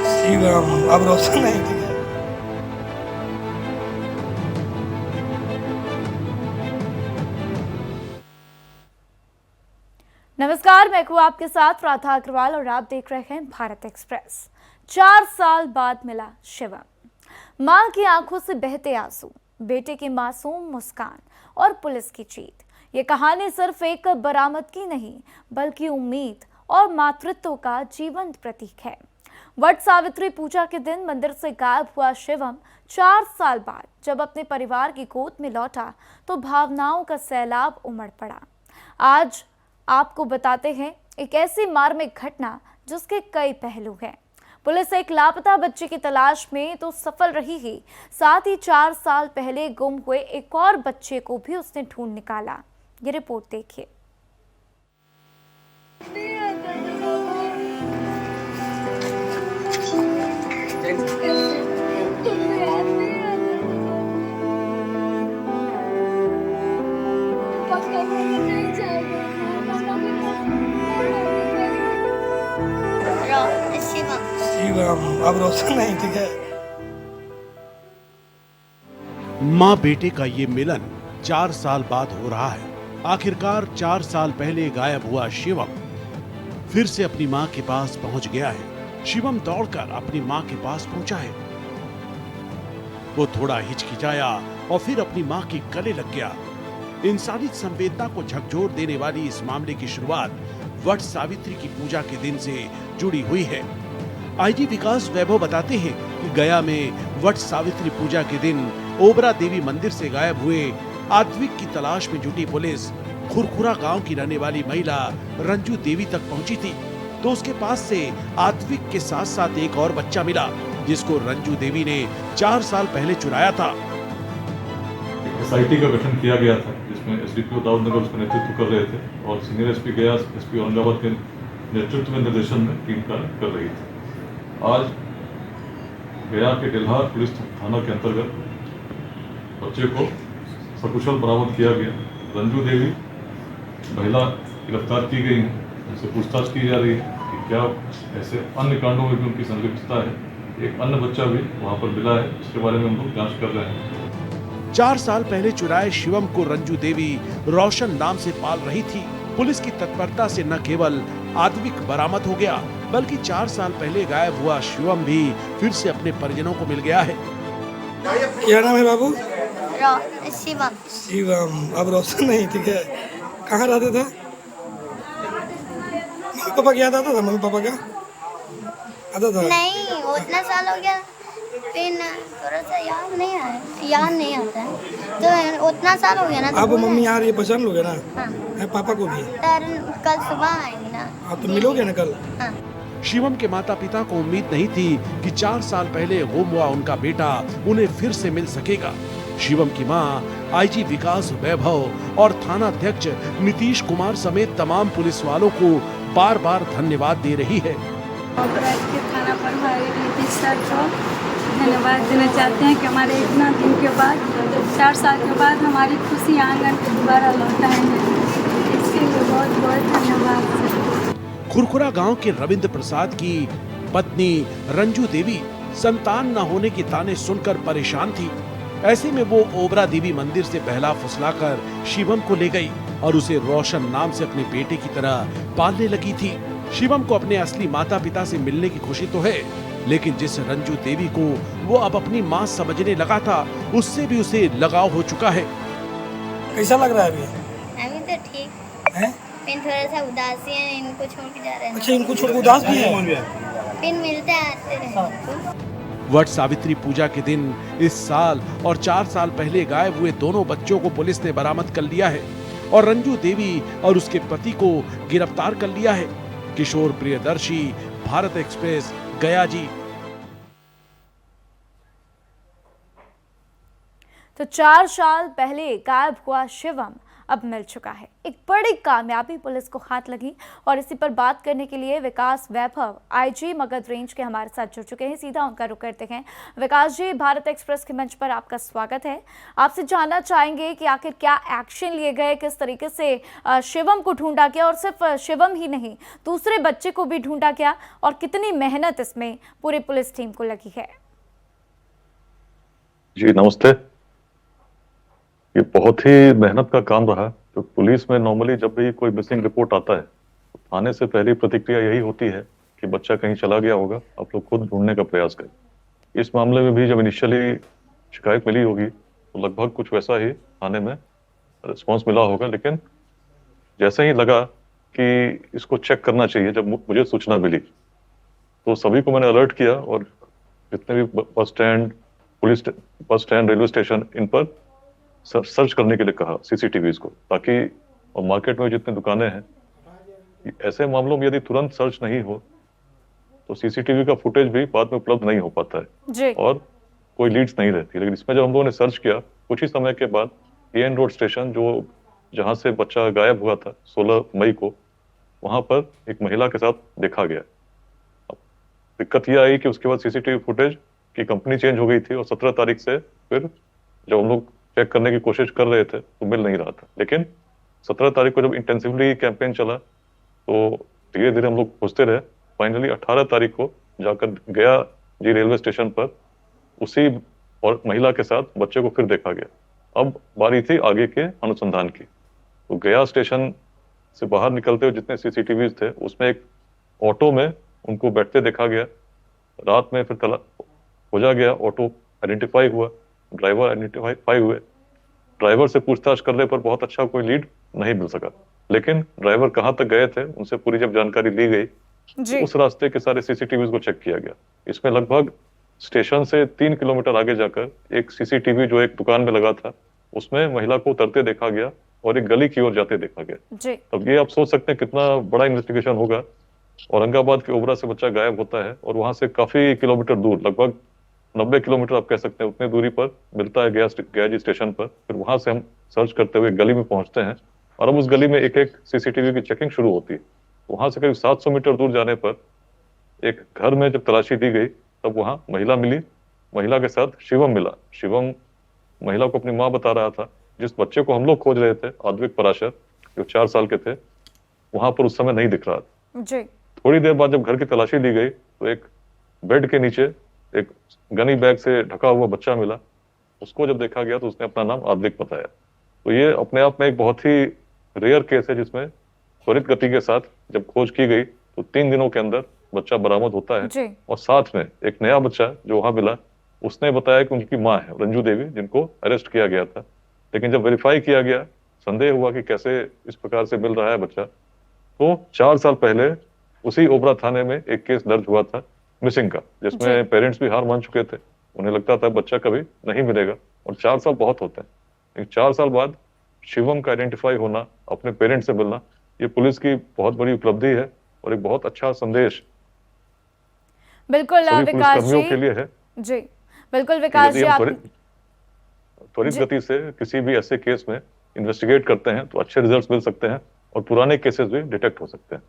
शिवम अब रोशन नहीं दिखे। नमस्कार, मैं हूँ आपके साथ राधा अग्रवाल और आप देख रहे हैं भारत एक्सप्रेस। 4 साल बाद मिला शिवम। मां की आंखों से बहते आंसू, बेटे की मासूम मुस्कान और पुलिस की जीत। ये कहानी सिर्फ एक बरामदगी नहीं, बल्कि उम्मीद और मातृत्व का जीवंत प्रतीक है। वट सावित्री पूजा के दिन मंदिर से गायब हुआ शिवम 4 साल बाद जब अपने परिवार की गोद में लौटा तो भावनाओं का सैलाब उमड़ पड़ा। आज आपको बताते हैं एक ऐसी मार्मिक घटना जिसके कई पहलू हैं। पुलिस एक लापता बच्चे की तलाश में तो सफल रही ही, साथ ही 4 साल पहले गुम हुए एक और बच्चे को भी उसने ढूंढ निकाला। ये रिपोर्ट देखिए। शिवम अब रोशन नहीं दिखे। माँ बेटे का ये मिलन 4 साल बाद हो रहा है। आखिरकार 4 साल पहले गायब हुआ शिवम फिर से अपनी माँ के पास पहुंच गया है। शिवम दौड़कर अपनी माँ के पास पहुंचा है। वो थोड़ा हिचकिचाया और फिर अपनी माँ के गले लग गया। इंसानी संवेदना को झकझोर देने वाली इस मामले की शुरुआत वट सावित्री की पूजा के दिन से जुड़ी हुई है। आईजी विकास वैभव बताते हैं कि गया में वट सावित्री पूजा के दिन ओबरा देवी मंदिर से गायब हुए आद्विक की तलाश में जुटी पुलिस खुरखुरा गांव की रहने वाली महिला रंजू देवी तक पहुंची थी, तो उसके पास से आद्विक के साथ साथ एक और बच्चा मिला जिसको रंजू देवी ने 4 साल पहले चुराया था। एसआईटी का गठन किया गया था जिसमें एसडीपीओ दाऊदनगर उसका नेतृत्व कर रहे थे और सीनियर एसपी गया एसपी औरंगाबाद के नेतृत्व में निर्देशन में टीम कार्य कर रही थी। आज गया के डेल्हार पुलिस थाना के अंतर्गत बच्चे को सकुशल बरामद किया गया। रंजू देवी महिला गिरफ्तार की गई है, उनसे पूछताछ की जा रही है कि क्या ऐसे अन्य कांडों में भी उनकी संलिप्तता है। एक अन्य बच्चा भी वहां पर मिला है, इसके बारे में हम लोग जांच कर रहे हैं। 4 साल पहले चुराए शिवम को रंजू देवी रोशन नाम से पाल रही थी। पुलिस की तत्परता से न केवल आद्विक बरामद हो गया, बल्कि 4 साल पहले गायब हुआ शिवम भी फिर से अपने परिजनों को मिल गया है। क्या नाम है बाबू? शिवम। शिवम अब रोशन नहीं दिखे। कहाँ रहते थे? मम्मी पापा क्या आता था? मम्मी पापा क्या आता था? नहीं, उतना साल हो गया, फिर थोड़ा सा याद नहीं आता है, तो उतना साल हो गया ना। अब मम्मी आ रही है, पहचान लोगे ना? हाँ। है पापा को भी? कल सुबह आएंगे ना। आप तो मिलोगे ना कल? हाँ। शिवम के माता पिता को उम्मीद नहीं थी कि 4 साल पहले गुम हुआ उनका बेटा उन्हें फिर से मिल सकेगा। शिवम की मां आईजी विकास वैभव और थाना अध्यक्ष नीतीश कुमार समेत तमाम पुलिस वालों को बार बार धन्यवाद दे रही है। थाना प्रभारी नीतीश सर को धन्यवाद देना चाहते हैं कि हमारे इतना दिन के बाद 4 साल के बाद हमारी खुशी आंगन पे दोबारा लौटा है। इसके लिए बहुत बहुत धन्यवाद। खुरखुरा गांव के रविंद्र प्रसाद की पत्नी रंजू देवी संतान न होने के ताने सुनकर परेशान थी। ऐसे में वो ओबरा देवी मंदिर से बहला फुसलाकर शिवम को ले गई और उसे रोशन नाम से अपने बेटे की तरह पालने लगी थी। शिवम को अपने असली माता पिता से मिलने की खुशी तो है, लेकिन जिस रंजू देवी को वो अब अपनी माँ समझने लगा था, उससे भी उसे लगाव हो चुका है। कैसा लग रहा है अभी? अभी तो ठीक है? फिर थोड़ा सा उदासी है, इनको छोड़ के जा रहे हैं। अच्छा, इनको छोड़ के उदास भी है? फिर मिलते आते रहे। वट सावित्री पूजा के दिन इस साल और 4 साल पहले गायब हुए दोनों बच्चों को पुलिस ने बरामद कर लिया है और रंजू देवी और उसके पति को गिरफ्तार कर लिया है। किशोर प्रियदर्शी, भारत एक्सप्रेस, गया जी। तो 4 साल पहले गायब हुआ शिवम अब मिल चुका है। एक बड़ी कामयाबी पुलिस को हाथ लगी और इसी पर बात करने के लिए विकास वैभव आईजी मगध रेंज के हमारे साथ जुड़ चुके हैं। सीधा उनका रुख करते हैं। विकास जी, भारत एक्सप्रेस के मंच पर आपका स्वागत है। आपसे जानना चाहेंगे कि आखिर क्या एक्शन लिए गए, किस तरीके से शिवम को ढूंढा गया और सिर्फ शिवम ही नहीं दूसरे बच्चे को भी ढूंढा गया और कितनी मेहनत इसमें पूरी पुलिस टीम को लगी है। जी नमस्ते। ये बहुत ही मेहनत का काम रहा। तो पुलिस में नॉर्मली जब भी कोई मिसिंग रिपोर्ट आता है तो थाने से पहली प्रतिक्रिया यही होती है कि बच्चा कहीं चला गया होगा, आप लोग खुद ढूंढने का प्रयास करें। इस मामले में भी जब इनिशियली शिकायत मिली होगी तो लगभग कुछ वैसा ही थाने में रिस्पॉन्स मिला होगा, लेकिन जैसे ही लगा कि इसको चेक करना चाहिए, जब मुझे सूचना मिली तो सभी को मैंने अलर्ट किया और जितने भी bus stand, police bus stand, railway station, इन पर सर्च करने के लिए कहा सीसीटीवीज को, ताकि और मार्केट में जितनी दुकानें हैं ऐसे मामलों में यदि तुरंत सर्च नहीं हो तो सीसीटीवी का फुटेज भी बाद में उपलब्ध नहीं हो पाता है जी। और कोई लीड्स नहीं रहती। लेकिन इसमें जब हम लोगों ने सर्च किया कुछ ही समय के बाद एन रोड स्टेशन, जो जहां से बच्चा गायब हुआ था 16 मई को, वहां पर एक महिला के साथ देखा गया। अब दिक्कत यह आई कि उसके बाद सीसीटीवी फुटेज की कंपनी चेंज हो गई थी और 17 तारीख से फिर जब हम लोग चेक करने की कोशिश कर रहे थे तो मिल नहीं रहा था। लेकिन 17 तारीख को जब इंटेंसिवली कैंपेन चला तो धीरे धीरे हम लोग खोजते रहे। फाइनली 18 तारीख को जाकर गया जी रेलवे स्टेशन पर उसी और महिला के साथ बच्चे को फिर देखा गया। अब बारी थी आगे के अनुसंधान की। तो गया स्टेशन से बाहर निकलते हुए जितने सीसीटीवीज थे उसमें एक ऑटो में उनको बैठते देखा गया। रात में फिर खोजा गया, ऑटो आइडेंटिफाई हुआ, ड्राइवर आइडेंटिफाई हुए। ड्राइवर से पूछताछ करने पर बहुत अच्छा कोई लीड नहीं मिल सका, लेकिन ड्राइवर कहाँ तक गए थे उनसे पूरी जब जानकारी ली गई तो उस रास्ते के सारे सीसीटीवी को चेक किया गया। इसमें लगभग स्टेशन से 3 किलोमीटर आगे जाकर एक सीसीटीवी जो एक दुकान में लगा था उसमें महिला को उतरते देखा गया और एक गली की ओर जाते देखा गया। तब ये आप सोच सकते हैं कितना बड़ा इन्वेस्टिगेशन होगा। औरंगाबाद के ओबरा से बच्चा गायब होता है और वहां से काफी किलोमीटर दूर, लगभग 90 किलोमीटर आप कह सकते हैं, उतनी दूरी पर मिलता है गया जी स्टेशन पर। फिर वहां से हम सर्च करते हुए गली में पहुंचते हैं और अब उस गली में एक एक सीसीटीवी की चेकिंग शुरू होती है। वहां से करीब 700 मीटर दूर जाने पर एक घर में जब तलाशी दी गई तब वहां महिला मिली। महिला के साथ शिवम मिला। शिवम महिला को अपनी माँ बता रहा था। जिस बच्चे को हम लोग खोज रहे थे, आद्विक पराशर, जो 4 साल के थे, वहां पर उस समय नहीं दिख रहा था जी। थोड़ी देर बाद जब घर की तलाशी ली गई तो एक बेड के नीचे एक गनी बैग से ढका हुआ बच्चा मिला। उसको जब देखा गया तो उसने अपना नाम आद्विक बताया। तो ये अपने आप में एक बहुत ही रेयर केस है जिसमें त्वरित गति के साथ जब खोज की गई तो 3 दिनों के अंदर बच्चा बरामद होता है। और साथ में एक नया बच्चा जो वहां मिला उसने बताया कि उनकी माँ है रंजू देवी, जिनको अरेस्ट किया गया था। लेकिन जब वेरीफाई किया गया, संदेह हुआ कि कैसे इस प्रकार से मिल रहा है बच्चा, तो 4 साल पहले उसी ओबरा थाने में एक केस दर्ज हुआ था मिसिंग का, जिसमें पेरेंट्स भी हार मान चुके थे। उन्हें लगता था बच्चा कभी नहीं मिलेगा और 4 साल बहुत होते हैं। लेकिन 4 साल बाद शिवम का आइडेंटिफाई होना, अपने पेरेंट्स से मिलना, ये पुलिस की बहुत बड़ी उपलब्धि है और एक बहुत अच्छा संदेश बिल्कुल विकास जी के लिए है। जी बिल्कुल विकास जी, आप त्वरित गति से किसी भी ऐसे केस में इन्वेस्टिगेट करते हैं तो अच्छे रिजल्ट्स मिल सकते हैं और पुराने केसेस भी डिटेक्ट हो सकते हैं।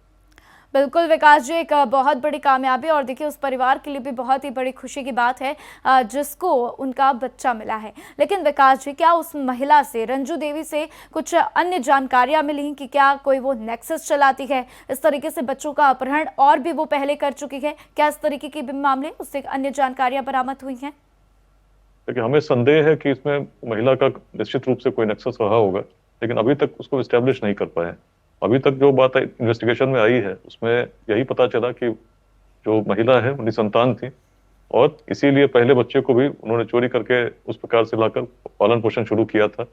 बिल्कुल विकास जी, एक बहुत बड़ी कामयाबी और देखिए उस परिवार के लिए भी बहुत ही बड़ी खुशी की बात है जिसको उनका बच्चा मिला है। लेकिन विकास जी, क्या उस महिला से, रंजू देवी से, कुछ अन्य जानकारियां मिली कि क्या कोई वो नेक्सस चलाती है, इस तरीके से बच्चों का अपहरण और भी वो पहले कर चुकी है? क्या इस तरीके के मामले, उससे अन्य जानकारियां बरामद हुई हैं? देखिए, हमें संदेह है कि इसमें महिला का निश्चित रूप से कोई नेक्सस रहा होगा, लेकिन अभी तक उसको एस्टेब्लिश नहीं कर पाए। अभी तक जो बात इन्वेस्टिगेशन में आई है उसमें यही पता चला कि जो महिला है उनकी संतान थी और इसीलिए पहले बच्चे को भी उन्होंने चोरी करके उस प्रकार से लाकर पालन पोषण शुरू किया था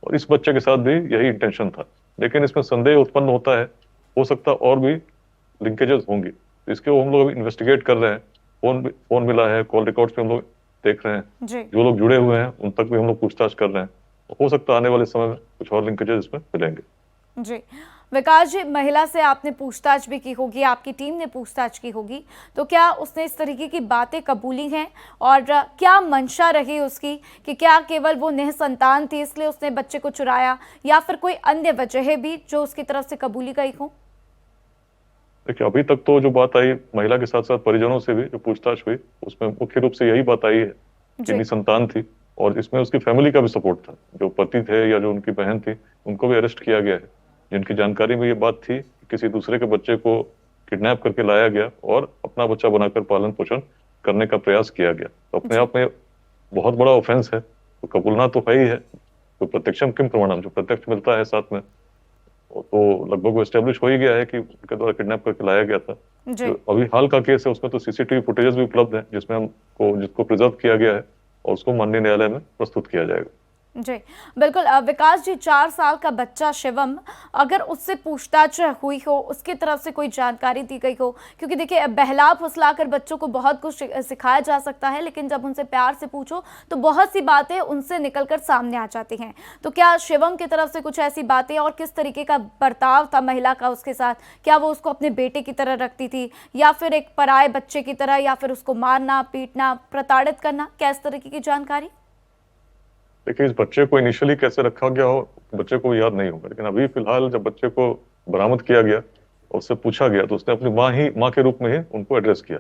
और इस बच्चे के साथ भी यही इंटेंशन था। लेकिन इसमें संदेह उत्पन्न होता है, हो सकता और भी लिंकेजेस होंगी, तो इसके हम लोग इन्वेस्टिगेट कर रहे हैं। फोन मिला है, कॉल रिकॉर्ड्स पे हम लोग देख रहे हैं, जो लोग जुड़े हुए हैं उन तक भी हम लोग पूछताछ कर रहे हैं। हो सकता है आने वाले समय में कुछ और लिंकेजेस इसमें मिलेंगे। जी विकास जी, महिला से आपने पूछताछ भी की होगी, आपकी टीम ने पूछताछ की होगी, तो क्या उसने इस तरीके की बातें कबूली हैं और क्या मंशा रही उसकी कि क्या केवल वो निसंतान थी इसलिए उसने बच्चे को चुराया या फिर कोई अन्य वजह भी जो उसकी तरफ से कबूली गई हो? देखिए, अभी तक तो जो बात आई महिला के साथ साथ परिजनों से भी जो पूछताछ हुई उसमें मुख्य रूप से यही बात आई है कि जी। निसंतान थी, और इसमें उसकी फैमिली का भी सपोर्ट था। जो पति थे या जो उनकी बहन थी उनको भी अरेस्ट किया गया है, जिनकी जानकारी में ये बात थी कि किसी दूसरे के बच्चे को किडनैप करके लाया गया और अपना बच्चा बनाकर पालन पोषण करने का प्रयास किया गया। तो अपने आप में बहुत बड़ा ऑफेंस है, तो कबूलना तो है ही है। तो प्रत्यक्षम किम प्रमाणम, जो प्रत्यक्ष मिलता है साथ में, तो लगभग वो एस्टेब्लिश हो ही गया है कि उनके द्वारा किडनैप करके लाया गया था। जी। जो अभी हाल का केस है उसमें तो सीसीटीवी फुटेजेस भी उपलब्ध है जिसमें जिसको प्रिजर्व किया गया है और उसको माननीय न्यायालय में प्रस्तुत किया जाएगा। जी बिल्कुल। विकास जी, 4 साल का बच्चा शिवम, अगर उससे पूछताछ हुई हो, उसकी तरफ से कोई जानकारी दी गई हो, क्योंकि देखिए बहला फुसला कर बच्चों को बहुत कुछ सिखाया जा सकता है, लेकिन जब उनसे प्यार से पूछो तो बहुत सी बातें उनसे निकलकर सामने आ जाती हैं। तो क्या शिवम की तरफ से कुछ ऐसी बातें और किस तरीके का बर्ताव था महिला का उसके साथ? क्या वो उसको अपने बेटे की तरह रखती थी या फिर एक पराये बच्चे की तरह, या फिर उसको मारना पीटना प्रताड़ित करना, क्या इस तरीके की जानकारी? देखिए, इस बच्चे को इनिशियली कैसे रखा गया हो बच्चे को याद नहीं होगा, लेकिन अभी फिलहाल जब बच्चे को बरामद किया गया और उससे पूछा गया तो उसने अपनी माँ के रूप में ही उनको एड्रेस किया।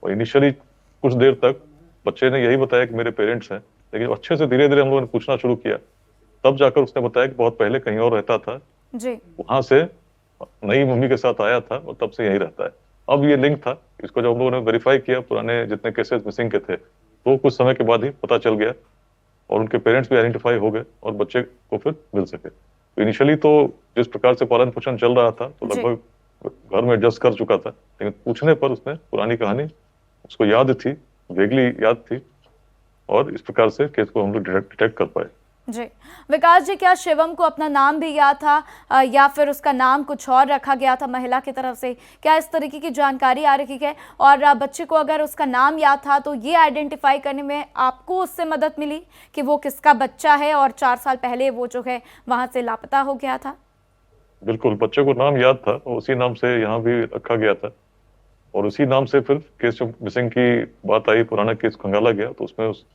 और इनिशियली कुछ देर तक बच्चे ने यही बताया कि मेरे पेरेंट्स हैं, लेकिन अच्छे से धीरे धीरे हम लोगों ने पूछना शुरू किया, तब जाकर उसने बताया कि बहुत पहले कहीं और रहता था जी। वहां से नई मम्मी के साथ आया था और तब से यहीं रहता है। अब ये लिंक था, इसको जब हम लोगों ने वेरीफाई किया पुराने जितने केसेस मिसिंग के थे तो कुछ समय के बाद ही पता चल गया और उनके पेरेंट्स भी आइडेंटिफाई हो गए और बच्चे को फिर मिल सके। तो इनिशियली तो जिस प्रकार से पालन पोषण चल रहा था तो लगभग घर में एडजस्ट कर चुका था, लेकिन पूछने पर उसने पुरानी कहानी उसको याद थी, वेगली याद थी, और इस प्रकार से केस को हम लोग डिटेक्ट कर पाए। जी विकास जी, क्या शिवम को अपना नाम भी याद था या फिर उसका नाम कुछ और रखा गया था महिला की तरफ से? क्या इस तरीके की जानकारी आ रही है? और बच्चे को अगर उसका नाम याद था तो ये आइडेंटिफाई करने में आपको उससे मदद मिली कि वो किसका बच्चा है और 4 साल पहले वो जो है वहां से लापता हो गया था? बिल्कुल, बच्चे को नाम याद था और उसी नाम से यहाँ भी रखा गया था, और उसी नाम से फिर केस जो मिसिंग की बात आई, पुराना केस खंगाला गया, तो उसमें उस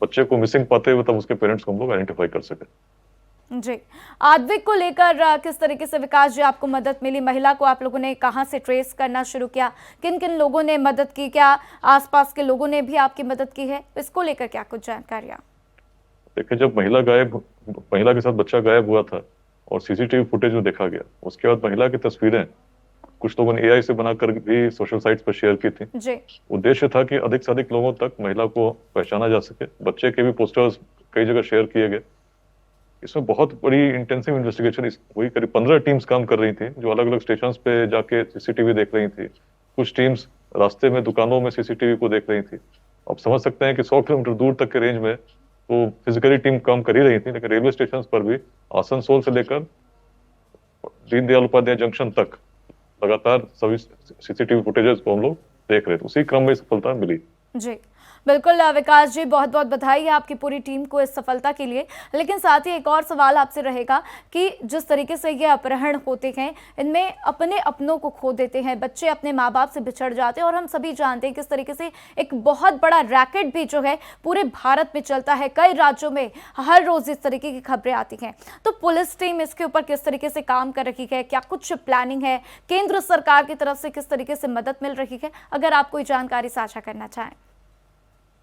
बच्चे को मिसिंग पाते हुए तब उसके पेरेंट्स को हम लोग आइडेंटिफाई कर सके। जी, आद्विक को लेकर किस तरीके से विकास जी आपको मदद मिली? महिला को आप लोगों ने कहां से ट्रेस करना शुरू किया? किन किन लोगों ने मदद की? क्या आसपास के लोगों ने भी आपकी मदद की है? इसको लेकर क्या कुछ जानकारियां? देखिए, जब महिला के साथ बच्चा गायब हुआ था और सीसीटीवी फुटेज में देखा गया, उसके बाद महिला की तस्वीरें कुछ लोगों ने एआई से बनाकर भी सोशल साइट्स पर शेयर की थी। जी। उद्देश्य था कि अधिक से अधिक लोगों तक महिला को पहचाना जा सके। बच्चे के भी पोस्टर्स कई जगह शेयर किए गए। इसमें बहुत बड़ी इंटेंसिव इन्वेस्टिगेशन हुई, करीब 15 टीम्स काम कर रही थी जो अलग अलग स्टेशन पे जाके सीसीटीवी देख रही थी। कुछ टीम्स रास्ते में दुकानों में सीसीटीवी को देख रही थी। आप समझ सकते हैं कि 100 किलोमीटर दूर तक के रेंज में तो फिजिकली टीम काम कर ही रही थी, लेकिन रेलवे स्टेशन पर भी आसनसोल से लेकर दीनदयाल उपाध्याय जंक्शन तक लगातार सभी सीसीटीवी फुटेजेस को हम लोग देख रहे थे। उसी क्रम में सफलता मिली। जी बिल्कुल विकास जी, बहुत बहुत बधाई है आपकी पूरी टीम को इस सफलता के लिए। लेकिन साथ ही एक और सवाल आपसे रहेगा कि जिस तरीके से ये अपहरण होते हैं, इनमें अपने अपनों को खो देते हैं, बच्चे अपने माँ बाप से बिछड़ जाते हैं, और हम सभी जानते हैं किस तरीके से एक बहुत बड़ा रैकेट भी जो है पूरे भारत में चलता है। कई राज्यों में हर रोज इस तरीके की खबरें आती हैं। तो पुलिस टीम इसके ऊपर किस तरीके से काम कर रही है? क्या कुछ प्लानिंग है? केंद्र सरकार की तरफ से किस तरीके से मदद मिल रही है? अगर आप कोई जानकारी साझा करना चाहें।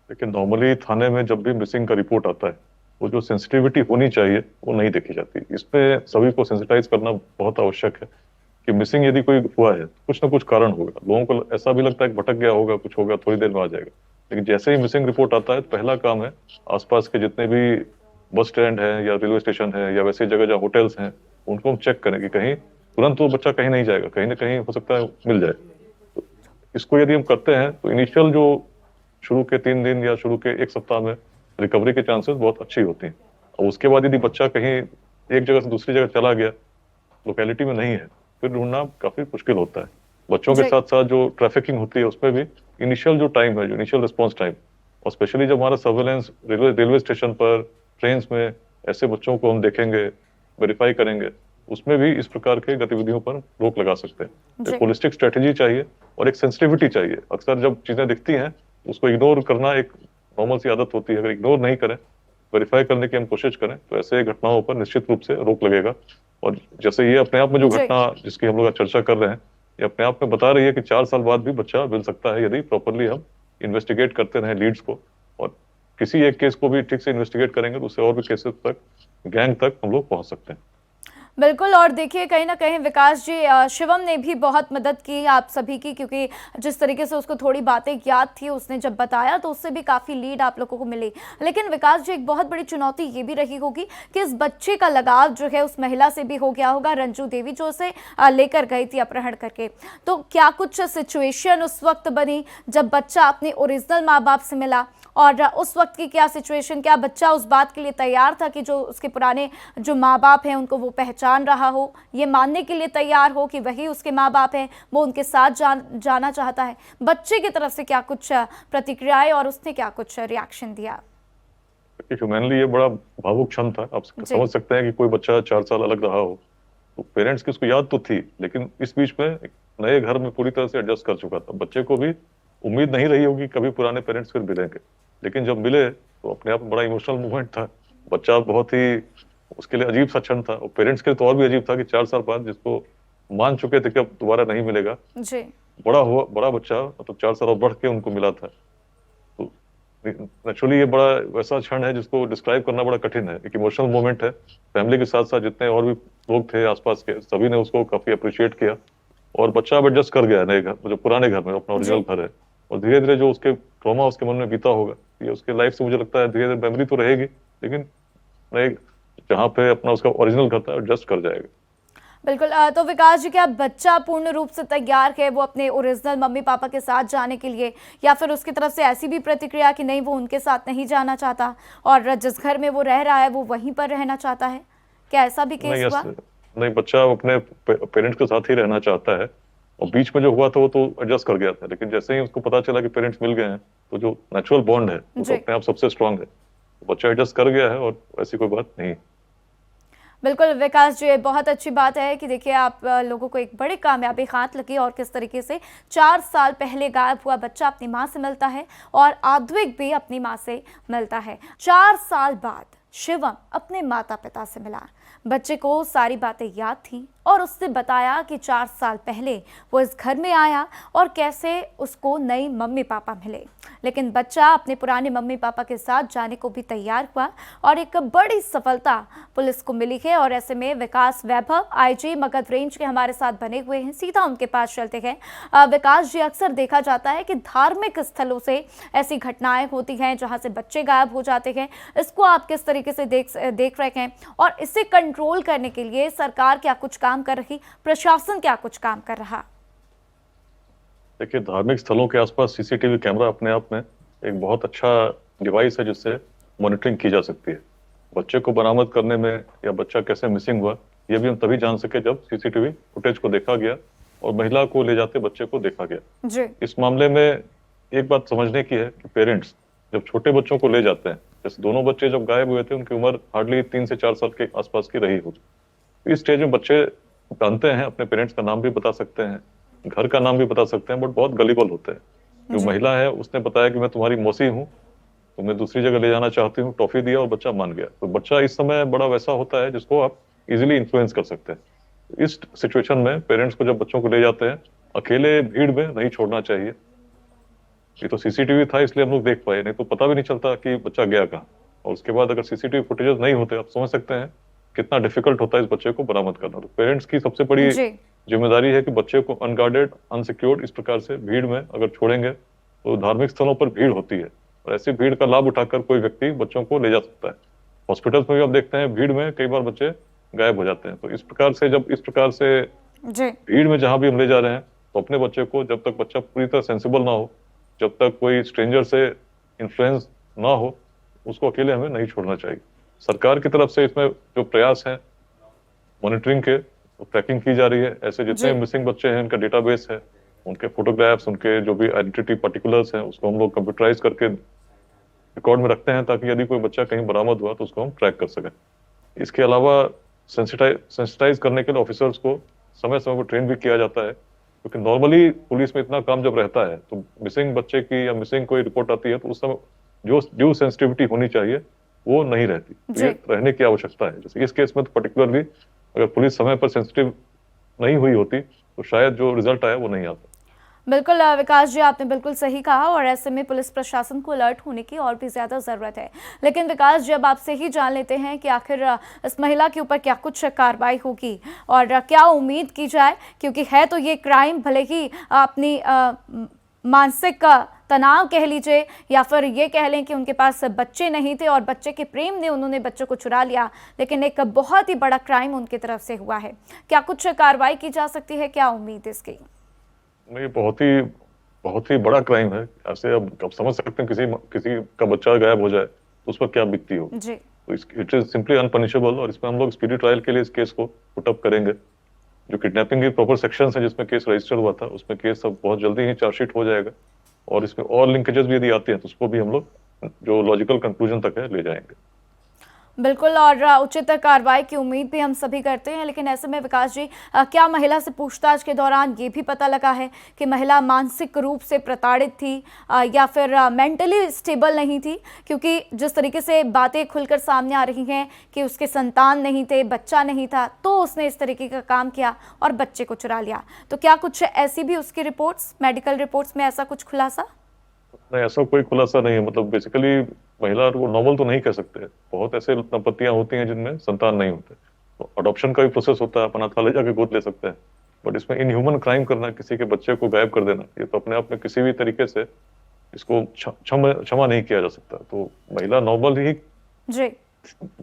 लेकिन नॉर्मली थाने में जब भी मिसिंग का रिपोर्ट आता है वो जो सेंसिटिविटी होनी चाहिए वो नहीं देखी जाती। इसमें सभी को सेंसिटाइज करना बहुत आवश्यक है कि मिसिंग यदि कोई हुआ है कुछ ना कुछ कारण होगा। लोगों को ऐसा भी लगता है कि भटक गया होगा, कुछ होगा, थोड़ी देर में आ जाएगा, लेकिन जैसे ही मिसिंग रिपोर्ट आता है तो पहला काम है आसपास के जितने भी बस स्टैंड है या रेलवे स्टेशन है या वैसे जगह जहाँ होटल्स हैं उनको हम चेक करें कि कहीं तुरंत वो बच्चा कहीं नहीं जाएगा, कहीं ना कहीं हो सकता है मिल जाए। तो इसको यदि हम करते हैं तो इनिशियल जो शुरू के 3 दिन या शुरू के 1 सप्ताह में रिकवरी के चांसेस बहुत अच्छी होती हैं। और उसके बाद यदि बच्चा कहीं एक जगह से दूसरी जगह चला गया, लोकेलिटी में नहीं है, फिर ढूंढना काफी मुश्किल होता है। बच्चों के साथ साथ जो ट्रैफिकिंग होती है उसमें भी इनिशियल जो टाइम है, जो इनिशियल रिस्पॉन्स टाइम, और स्पेशली जब हमारा सर्वेलेंस रेलवे स्टेशन पर, ट्रेन में ऐसे बच्चों को हम देखेंगे, वेरीफाई करेंगे, उसमें भी इस प्रकार के गतिविधियों पर रोक लगा सकते हैं। जी। एक होलिस्टिक स्ट्रेटेजी चाहिए और एक सेंसिटिविटी चाहिए। अक्सर जब चीजें दिखती हैं उसको इग्नोर करना एक नॉर्मल सी आदत होती है। अगर इग्नोर नहीं करें, वेरीफाई करने की हम कोशिश करें, तो ऐसे घटनाओं पर निश्चित रूप से रोक लगेगा। और जैसे ये अपने आप में जो जी। घटना जिसकी हम लोग आज चर्चा कर रहे हैं, ये अपने आप में बता रही है कि 4 साल बाद भी बच्चा मिल सकता है यदि प्रॉपरली हम इन्वेस्टिगेट करते रहे लीड्स को, और किसी एक केस को भी ठीक से इन्वेस्टिगेट करेंगे तो उससे और भी केसेस तक, गैंग तक हम लोग पहुंच सकते हैं। बिल्कुल। और देखिए कहीं ना कहीं विकास जी, शिवम ने भी बहुत मदद की आप सभी की, क्योंकि जिस तरीके से उसको थोड़ी बातें याद थी, उसने जब बताया तो उससे भी काफ़ी लीड आप लोगों को मिली। लेकिन विकास जी, एक बहुत बड़ी चुनौती ये भी रही होगी कि इस बच्चे का लगाव जो है उस महिला से भी हो गया होगा, रंजू देवी, जो उसे लेकर गई थी अपहरण करके। तो क्या कुछ सिचुएशन उस वक्त बनी जब बच्चा अपने ओरिजिनल माँ बाप से मिला, और उस वक्त की क्या सिचुएशन, क्या बच्चा उस बात के लिए तैयार था कि जो उसके पुराने जो माँ बाप हैं उनको वो पहचान रहा हो, ये मानने के लिए तैयार हो कि वही उसके माँ बाप हैं, वो उनके साथ जाना चाहता है? बच्चे की तरफ से क्या कुछ प्रतिक्रियाएं और उसने क्या कुछ रिएक्शन दिया? ह्यूमनली ये बड़ा भावुक क्षण था। आप समझ सकते हैं कि कोई बच्चा 4 साल अलग रहा हो तो पेरेंट्स की उसको याद तो थी, लेकिन इस बीच में एक नए घर में पूरी तरह से एडजस्ट कर चुका था। बच्चे को भी उम्मीद नहीं रही होगी कभी पुराने पेरेंट्स फिर मिलेंगे, लेकिन जब मिले तो अपने आप में बड़ा इमोशनल मूवमेंट था। बच्चा बहुत ही, उसके लिए अजीब सा क्षण था, और पेरेंट्स के लिए तो और भी अजीब था कि 4 साल बाद जिसको मान चुके थे कि अब दोबारा नहीं मिलेगा, जी। बड़ा बच्चा, मतलब 4 साल और बढ़ के उनको मिला था। तो नेचुरली ये बड़ा वैसा क्षण है जिसको डिस्क्राइब करना बड़ा कठिन है। एक इमोशनल मोमेंट है। फैमिली के साथ साथ जितने और भी लोग थे आसपास के, सभी ने उसको काफी अप्रिशिएट किया, और बच्चा अब एडजस्ट कर गया नए घर, जो पुराने घर में अपना ओरिजिनल घर है। और धीरे धीरे जो उसके ट्रॉमा उसके मन में बीता होगा, ये उसके लाइफ से मुझे लगता है धीरे धीरे मेमोरी तो रहेगी, लेकिन नए जहाँ पे अपना उसका ओरिजिनल घर था एडजस्ट कर जाएगा। बिल्कुल। तो विकास जी, क्या बच्चा पूर्ण रूप से तैयार है वो अपने ओरिजिनल मम्मी पापा के साथ जाने के लिए, या फिर उसकी तरफ से ऐसी भी प्रतिक्रिया कि नहीं, वो उनके साथ नहीं जाना चाहता और जिस घर में वो रह रहा है वो वहीं पर रहना चाहता है? क्या ऐसा भी केस हुआ? नहीं, बच्चा अपने पेरेंट्स के साथ ही रहना चाहता है, और बीच में जो हुआ था वो तो एडजस्ट कर गया था, लेकिन जैसे ही उसको पता चला कि पेरेंट्स मिल गए हैं तो जो नेचुरल बॉन्ड है वो तो अपने आप सबसे स्ट्रांग है। तो बच्चा एडजस्ट कर गया है और ऐसी कोई बात नहीं। बिल्कुल विकास जी, बहुत अच्छी बात है कि देखिए आप लोगों को एक बड़ी कामयाबी हाथ लगी, और किस तरीके से 4 साल पहले गायब हुआ बच्चा अपनी मां से मिलता है और आद्विक भी अपनी मां से मिलता है। 4 साल बाद शिवम अपने माता पिता से मिला। बच्चे को सारी बातें याद थी और उसने बताया कि 4 साल पहले वो इस घर में आया और कैसे उसको नई मम्मी पापा मिले। लेकिन बच्चा अपने पुराने मम्मी पापा के साथ जाने को भी तैयार हुआ, और एक बड़ी सफलता पुलिस को मिली है। और ऐसे में विकास वैभव, आईजी मगध रेंज के हमारे साथ बने हुए हैं, सीधा उनके पास चलते हैं। विकास जी, अक्सर देखा जाता है कि धार्मिक स्थलों से ऐसी घटनाएं होती हैं जहां से बच्चे गायब हो जाते हैं। इसको आप किस तरीके से देख रहे हैं, और इसे कंट्रोल करने के लिए सरकार क्या कुछ काम कर रही, प्रशासन क्या कुछ काम कर रहा? देखिए, धार्मिक स्थलों के आसपास सीसीटीवी कैमरा अपने आप में एक बहुत अच्छा डिवाइस है जिससे मॉनिटरिंग की जा सकती है। बच्चे को बरामद करने में या बच्चा कैसे मिसिंग हुआ, ये भी हम तभी जान सके जब सीसीटीवी फुटेज को देखा गया और महिला को ले जाते बच्चे को देखा गया। जी। इस मामले में एक बात समझने की है कि पेरेंट्स जब छोटे बच्चों को ले जाते हैं, जैसे दोनों बच्चे जब गायब हुए थे उनकी उम्र हार्डली 3 से 4 साल के आसपास की रही होगी। इस स्टेज में बच्चे जानते हैं, अपने पेरेंट्स का नाम भी बता सकते हैं, घर का नाम भी बता सकते हैं, बट बहुत गलीबल होते हैं। जो महिला है उसने बताया कि मैं तुम्हारी मौसी हूँ, तुम्हें दूसरी जगह ले जाना चाहती हूँ, टॉफी दिया और बच्चा मान गया। तो बच्चा इस समय बड़ा वैसा होता है जिसको आप इजीली इन्फ्लुएंस कर सकते हैं। इस सिचुएशन में पेरेंट्स को जब बच्चों को ले जाते हैं, अकेले भीड़ में नहीं छोड़ना चाहिए। ये तो सीसीटीवी था इसलिए हम लोग देख पाए, नहीं तो पता भी नहीं चलता कि बच्चा गया कहाँ। और उसके बाद अगर सीसीटीवी फुटेजेस नहीं होते, आप समझ सकते हैं कितना डिफिकल्ट होता है इस बच्चे को बरामद करना। तो पेरेंट्स की सबसे बड़ी जिम्मेदारी है कि बच्चे को अनगार्डेड, अनसिक्योर्ड इस प्रकार से भीड़ में अगर छोड़ेंगे तो धार्मिक स्थलों पर भीड़ होती है, और ऐसी भीड़ का लाभ उठाकर कोई व्यक्ति बच्चों को ले जा सकता है। हॉस्पिटल्स में भी आप देखते हैं भीड़ में कई बार बच्चे गायब हो जाते हैं। तो इस प्रकार से जब इस प्रकार से भीड़ में जहां भी हम ले जा रहे हैं, तो अपने बच्चे को, जब तक बच्चा पूरी तरह सेंसिबल ना हो, जब तक कोई स्ट्रेंजर से इन्फ्लुएंस ना हो, उसको अकेले हमें नहीं छोड़ना चाहिए। सरकार की तरफ से इसमें जो प्रयास है मॉनिटरिंग के, ट्रैकिंग की जा रही है। ऐसे जितने मिसिंग बच्चे हैं उनका डेटाबेस है, उनके फोटोग्राफ्स, उनके जो भी आइडेंटिटी पर्टिकुलर्स हैं उसको हम लोग कंप्यूटराइज करके रिकॉर्ड में रखते हैं, ताकि यदि कोई बच्चा कहीं बरामद हुआ तो उसको हम ट्रैक कर सकें। इसके अलावा सेंसिटाइज करने के लिए ऑफिसर्स को समय समय पर ट्रेन भी किया जाता है, क्योंकि नॉर्मली पुलिस में इतना काम जब रहता है तो मिसिंग बच्चे की या मिसिंग कोई रिपोर्ट आती है तो उस समय जो ड्यू सेंसिटिविटी होनी चाहिए वो नहीं रहती। तो ये रहने की आवश्यकता है। जैसे इस केस में तो पर्टिकुलरली अगर पुलिस समय पर सेंसिटिव नहीं हुई होती तो शायद जो रिजल्ट आया वो नहीं आता। बिल्कुल विकास जी, आपने बिल्कुल सही कहा और ऐसे में पुलिस प्रशासन को अलर्ट होने की और भी ज़्यादा ज़रूरत है। लेकिन विकास जी, अब आपसे ही जान लेते हैं कि आखिर इस महिला के ऊपर क्या कुछ कार्रवाई होगी और क्या उम्मीद की जाए, क्योंकि है तो ये क्राइम भले ही अपनी मानसिक तनाव कह लीजिए या फिर ये कह लें कि उनके पास बच्चे नहीं थे और बच्चे के प्रेम ने उन्होंने बच्चों को चुरा लिया, लेकिन एक बहुत ही बड़ा क्राइम उनकी तरफ से हुआ है। क्या कुछ कार्रवाई की जा सकती है, क्या उम्मीद इसकी? नहीं, बहुत ही बड़ा क्राइम है। ऐसे अब समझ सकते हैं किसी का बच्चा गायब हो जाए तो उस पर क्या बीतती होगी। जी, तो इट इज सिंपली अनपनिशेबल और इसमें हम लोग स्पीडी ट्रायल के लिए इस केस को पुट अप करेंगे। जो किडनैपिंग के प्रॉपर सेक्शंस हैं जिसमें केस रजिस्टर हुआ था उसमें केस अब बहुत जल्दी ही चार्जशीट हो जाएगा और इसमें और लिंकेजेस भी यदि आते हैं तो उसको भी हम लोग जो लॉजिकल कंक्लूजन तक है ले जाएंगे। बिल्कुल, और उचित कार्रवाई की उम्मीद भी हम सभी करते हैं। लेकिन ऐसे में विकास जी, क्या महिला से पूछताछ के दौरान ये भी पता लगा है कि महिला मानसिक रूप से प्रताड़ित थी या फिर मेंटली स्टेबल नहीं थी? क्योंकि जिस तरीके से बातें खुलकर सामने आ रही हैं कि उसके संतान नहीं थे, बच्चा नहीं था, तो उसने इस तरीके का काम किया और बच्चे को चुरा लिया। तो क्या कुछ ऐसी भी उसकी रिपोर्ट्स, मेडिकल रिपोर्ट्स में ऐसा कुछ खुलासा? नहीं, ऐसा कोई खुलासा नहीं है। मतलब बेसिकली महिला को नॉर्मल तो नहीं कह सकते। बहुत ऐसे दंपतियां होती हैं जिनमें संतान नहीं होते, तो अडॉप्शन का भी प्रोसेस होता है, अपन अनाथालय जाके गोद ले सकते हैं। बट इसमें इनह्यूमन क्राइम करना, किसी के बच्चे को गायब कर देना, ये तो अपने आप में किसी भी तरीके से इसको क्षमा नहीं किया जा सकता। तो महिला नॉर्मल ही जी,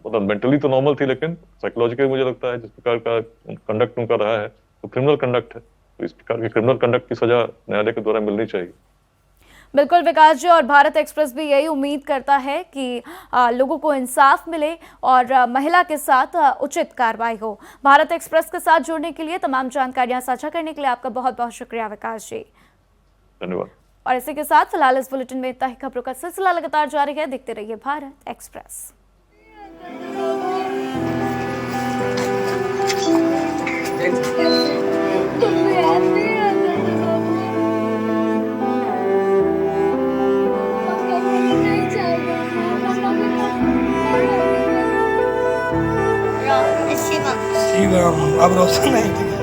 मतलब मेंटली तो नॉर्मल थी, लेकिन साइकोलॉजिकली मुझे लगता है जिस प्रकार का कंडक्ट उनका रहा है तो क्रिमिनल कंडक्ट है। तो इस प्रकार के क्रिमिनल कंडक्ट की सजा न्यायालय के द्वारा मिलनी चाहिए। बिल्कुल विकास जी, और भारत एक्सप्रेस भी यही उम्मीद करता है कि लोगों को इंसाफ मिले और महिला के साथ उचित कार्रवाई हो। भारत एक्सप्रेस के साथ जुड़ने के लिए, तमाम जानकारियां साझा करने के लिए आपका बहुत बहुत शुक्रिया विकास जी। धन्यवाद। और इसी के साथ फिलहाल इस बुलेटिन में इतना ही। खबरों का सिलसिला लगातार जारी है, देखते रहिए भारत एक्सप्रेस। शिवम शिवम अब रोशन नहीं थी।